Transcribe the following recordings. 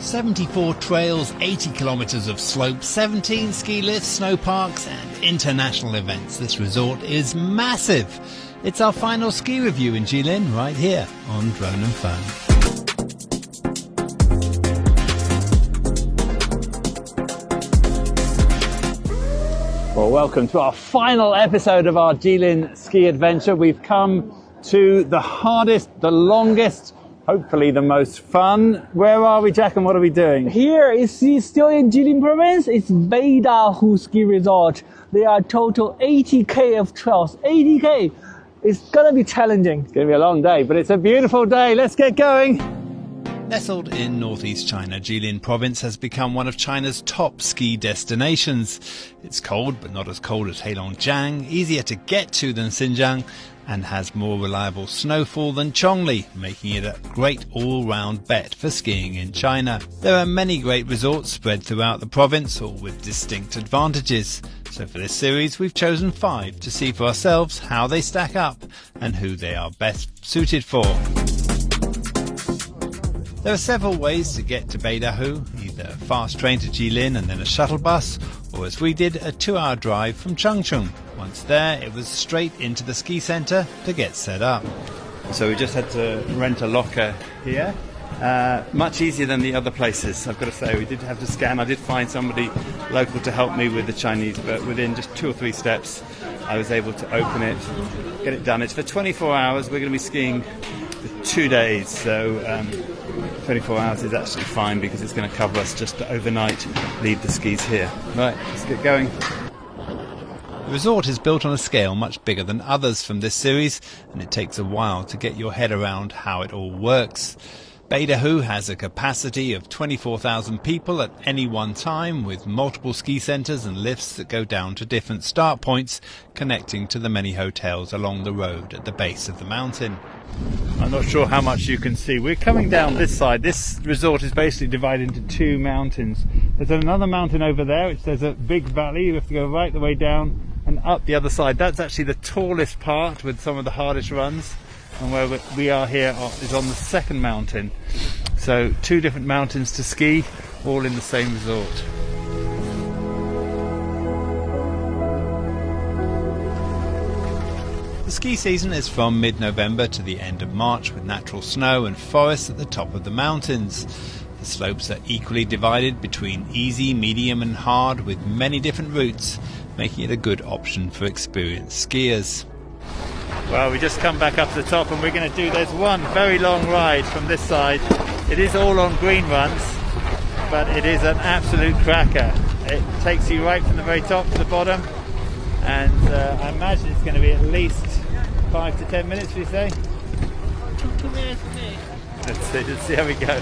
74 trails, 80 kilometres of slope, 17 ski lifts, snow parks and international events. This resort is massive. It's our final ski review in Jilin right here on Drone and Phone. Well, welcome to our final episode of our Jilin ski adventure. We've come to the hardest, the longest, hopefully the most fun. Where are we, Jack, and what are we doing? Here is still in Jilin province. It's北大湖ski resort. There are total 80k of trails. 80k. It's gonna be challenging. It's gonna be a long day, but it's a beautiful day. Let's get going. Nestled in northeast China, Jilin province has become one of China's top ski destinations. It's cold, but not as cold as Heilongjiang, easier to get to than Xinjiang, and has more reliable snowfall than Chongli, making it a great all-round bet for skiing in China. There are many great resorts spread throughout the province, all with distinct advantages. So for this series, we've chosen 5 to see for ourselves how they stack up and who they are best suited for. There are several ways to get to Beidahu, either a fast train to Jilin and then a shuttle bus, or as we did, a 2-hour drive from Changchun. Once there, it was straight into the ski centre to get set up. So we just had to rent a locker here. Much easier than the other places, I've got to say. We did have to scan. I did find somebody local to help me with the Chinese, but within just 2 or 3 steps, I was able to open it, get it done. It's for 24 hours. We're going to be skiing for 2 days, so 24 hours is actually fine because it's going to cover us just to overnight leave the skis here. Right, let's get going. The resort is built on a scale much bigger than others from this series, and it takes a while to get your head around how it all works. Beidahu has a capacity of 24,000 people at any one time, with multiple ski centres and lifts that go down to different start points, connecting to the many hotels along the road at the base of the mountain. I'm not sure how much you can see. We're coming down this side. This resort is basically divided into 2 mountains. There's another mountain over there, which there's a big valley. You have to go right the way down and up the other side. That's actually the tallest part with some of the hardest runs. And where we are here is on the second mountain. So 2 different mountains to ski, all in the same resort. The ski season is from mid-November to the end of March, with natural snow and forests at the top of the mountains. The slopes are equally divided between easy, medium and hard, with many different routes, making it a good option for experienced skiers. Well, we just come back up to the top and we're going to do, there's one very long ride from this side. It is all on green runs, but it is an absolute cracker. It takes you right from the very top to the bottom, and I imagine it's going to be at least 5 to 10 minutes, we say? 2 minutes. Let's see how we go.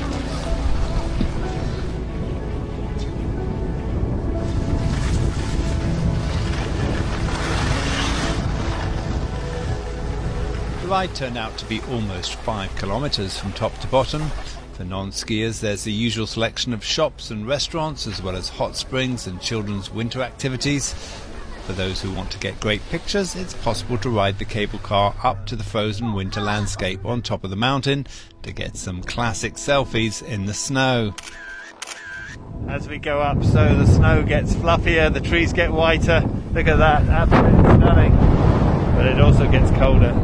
The ride turned out to be almost 5 kilometres from top to bottom. For non-skiers, there's the usual selection of shops and restaurants, as well as hot springs and children's winter activities. For those who want to get great pictures, it's possible to ride the cable car up to the frozen winter landscape on top of the mountain to get some classic selfies in the snow. As we go up, so the snow gets fluffier, the trees get whiter. Look at that, absolutely stunning. But it also gets colder.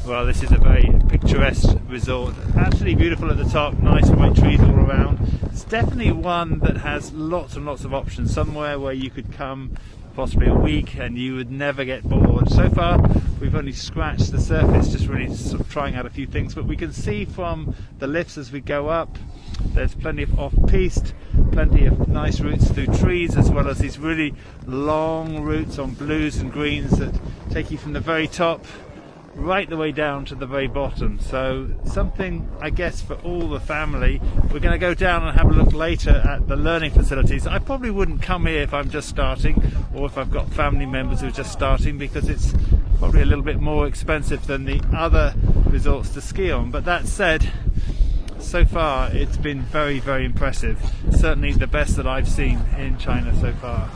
Well, this is a very picturesque resort, absolutely beautiful at the top, nice white trees all around. It's definitely one that has lots and lots of options, somewhere where you could come possibly a week and you would never get bored. So far we've only scratched the surface, just really sort of trying out a few things, but we can see from the lifts as we go up there's plenty of off-piste, plenty of nice routes through trees, as well as these really long routes on blues and greens that take you from the very top right the way down to the very bottom. So something, I guess, for all the family. We're going to go down and have a look later at the learning facilities. I probably wouldn't come here if I'm just starting, or if I've got family members who are just starting, because it's probably a little bit more expensive than the other resorts to ski on. But that said, so far it's been very, very impressive. Certainly the best that I've seen in China so far.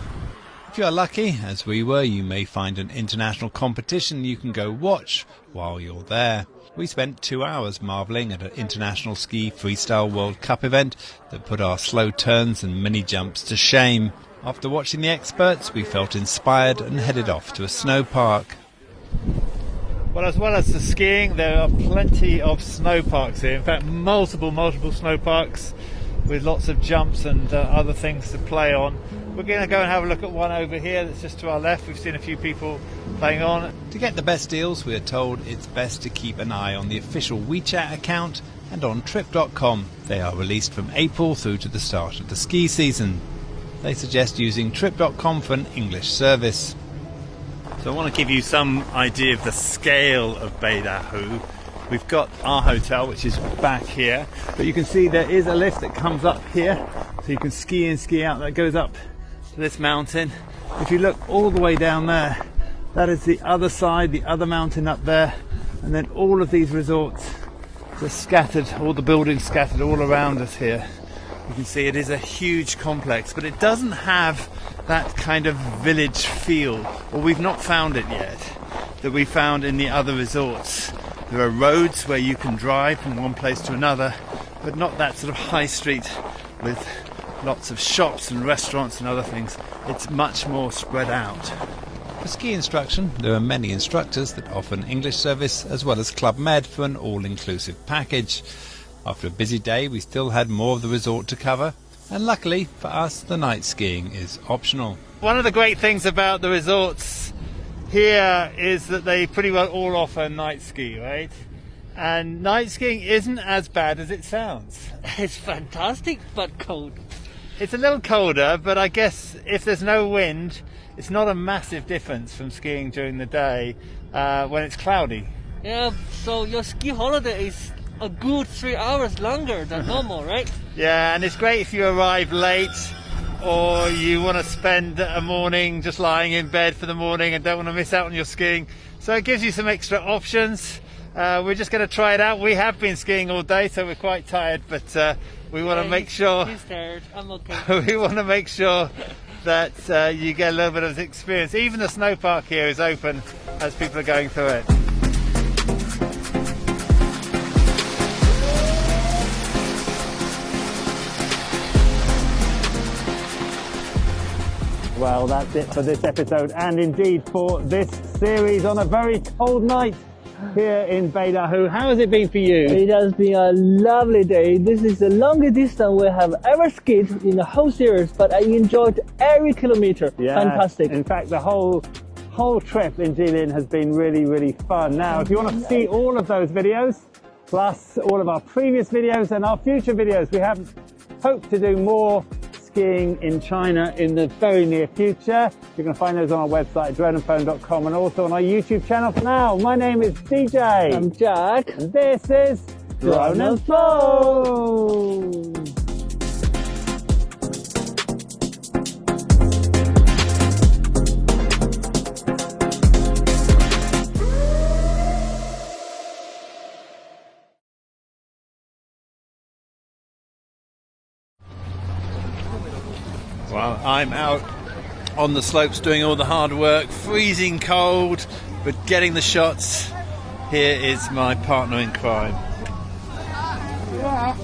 If you're lucky, as we were, you may find an international competition you can go watch while you're there. We spent 2 hours marvelling at an international ski freestyle World Cup event that put our slow turns and mini jumps to shame. After watching the experts, we felt inspired and headed off to a snow park. Well, as well as the skiing, there are plenty of snow parks here. In fact, multiple snow parks with lots of jumps and other things to play on. We're going to go and have a look at one over here that's just to our left. We've seen a few people playing on. To get the best deals, we are told it's best to keep an eye on the official WeChat account and on trip.com. They are released from April through to the start of the ski season. They suggest using trip.com for an English service. So I want to give you some idea of the scale of北大湖. We've got our hotel, which is back here, but you can see there is a lift that comes up here, so you can ski in, ski out. That goes up to this mountain. If you look all the way down there, that is the other side, the other mountain up there, and then all of these resorts just scattered, all the buildings scattered all around us here. You can see it is a huge complex, but it doesn't have that kind of village feel, or we've not found it yet, that we found in the other resorts. There are roads where you can drive from one place to another, but not that sort of high street with lots of shops and restaurants and other things. It's much more spread out. For ski instruction, there are many instructors that offer an English service as well as Club Med for an all-inclusive package. After a busy day, we still had more of the resort to cover, and luckily for us, the night skiing is optional. One of the great things about the resorts here is that they pretty well all offer night ski, right? And night skiing isn't as bad as it sounds. It's fantastic, but cold. It's a little colder, but I guess if there's no wind, it's not a massive difference from skiing during the day when it's cloudy. Yeah, so your ski holiday is a good 3 hours longer than normal, right? Yeah, and it's great if you arrive late or you want to spend a morning just lying in bed for the morning and don't want to miss out on your skiing. So it gives you some extra options. We're just going to try it out. We have been skiing all day, so we're quite tired, but we want to make sure... He's tired. I'm okay. We want to make sure that you get a little bit of experience. Even the snow park here is open as people are going through it. Well, that's it for this episode, and indeed for this series on a very cold night here in北大湖. How has it been for you? It has been a lovely day. This is the longest distance we have ever skied in the whole series, but I enjoyed every kilometer. Yeah, fantastic. In fact, the whole trip in Jilin has been really fun. Now, if you want to see all of those videos, plus all of our previous videos and our future videos, we have hoped to do more skiing in China in the very near future. You can find those on our website, droneandphone.com, and also on our YouTube channel. For now, my name is DJ. I'm Jack. And this is Drone and Phone. Well, I'm out on the slopes doing all the hard work, freezing cold, but getting the shots. Here is my partner in crime. Yeah.